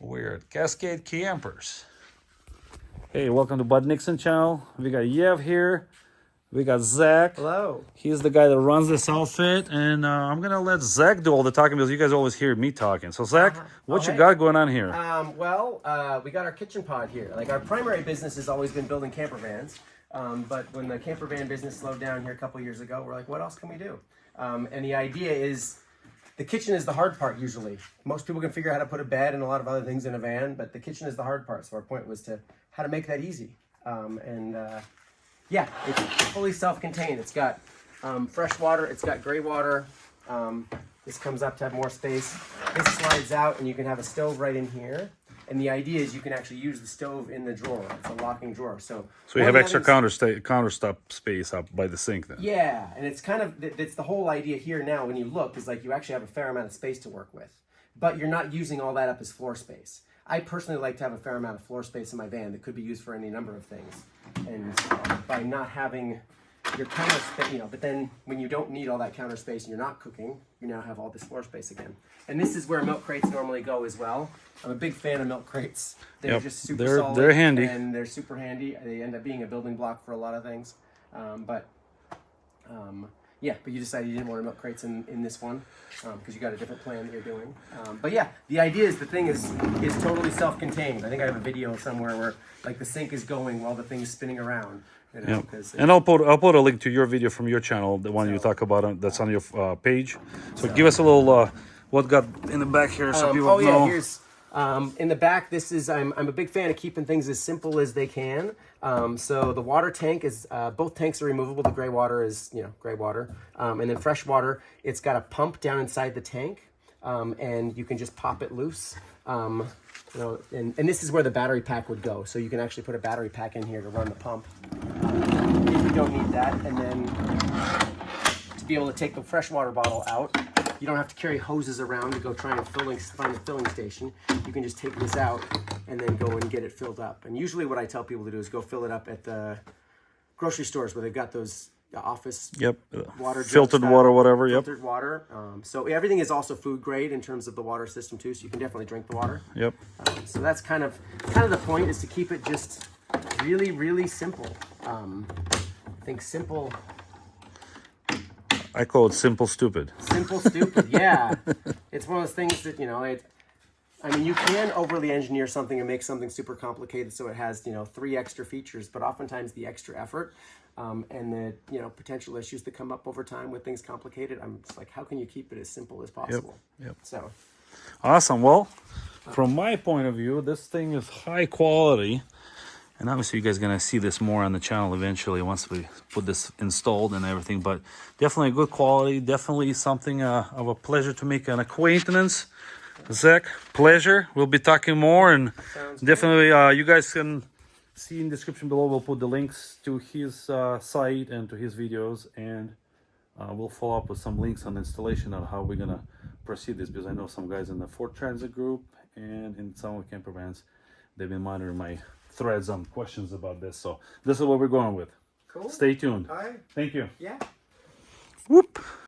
We're at Cascade Campers. Hey, welcome to BudNixon channel. We got Yev here. We got Zach. Hello. He's the guy that runs this outfit, and I'm gonna let Zach do all the talking because you guys always hear me talking. So Zach, what you got going on here? We got our kitchen pod here. Like, our primary business has always been building camper vans, but when the camper van business slowed down here a couple years ago, we're like, what else can we do? And the idea is, the kitchen is the hard part usually. Most people can figure out how to put a bed and a lot of other things in a van, but the kitchen is the hard part. So our point was to how to make that easy. Yeah, it's fully self-contained. It's got fresh water, it's got gray water. This comes up to have more space. This slides out and you can have a stove right in here. And the idea is you can actually use the stove in the drawer. It's a locking drawer. So you have extra countertop space up by the sink then? Yeah, and it's kind of, it's the whole idea here now when you look is like you actually have a fair amount of space to work with. But you're not using all that up as floor space. I personally like to have a fair amount of floor space in my van that could be used for any number of things. And by not having your counter space, but then when you don't need all that counter space and you're not cooking, you now have all this floor space again. And this is where milk crates normally go as well. I'm a big fan of milk crates. They're just super solid. They're handy. And they're super handy. They end up being a building block for a lot of things. Yeah, but you decided you didn't want milk crates in this one because you got a different plan that you're doing. But yeah, the idea is the thing is totally self-contained. I think I have a video somewhere where like the sink is going while the thing is spinning around. And I'll put a link to your video from your channel, the one you talk about that's on your page. So give us a little what got in the back here so people know. Here's in the back. This is I'm a big fan of keeping things as simple as they can. So the water tank is both tanks are removable. The gray water is gray water, and then fresh water. It's got a pump down inside the tank, and you can just pop it loose. And this is where the battery pack would go. So you can actually put a battery pack in here to run the pump if you don't need that. And then to be able to take the fresh water bottle out, you don't have to carry hoses around to go try and find a filling station. You can just take this out and then go and get it filled up. And usually what I tell people to do is go fill it up at the grocery stores where they've got those office water, filtered water, whatever. Filtered water. So everything is also food grade in terms of the water system too. So you can definitely drink the water. So that's kind of the point, is to keep it just really, really simple. I think simple. I call it simple stupid. Simple stupid, yeah. It's one of those things that, you can overly engineer something and make something super complicated so it has, 3 extra features, but oftentimes the extra effort and the, potential issues that come up over time with things complicated, I'm just like, how can you keep it as simple as possible? So. Awesome. Well, from my point of view, this thing is high quality. And obviously you guys are going to see this more on the channel eventually once we put this installed and everything. But definitely a good quality. Definitely something of a pleasure to make an acquaintance. Zach, pleasure. We'll be talking more. And definitely you guys can see in the description below. We'll put the links to his site and to his videos. And we'll follow up with some links on installation on how we're going to proceed this. Because I know some guys in the Ford Transit group and in some of the camper vans, they've been monitoring my threads on questions about this. So this is what we're going with. Cool. Stay tuned. All right. Thank you. Yeah. Whoop.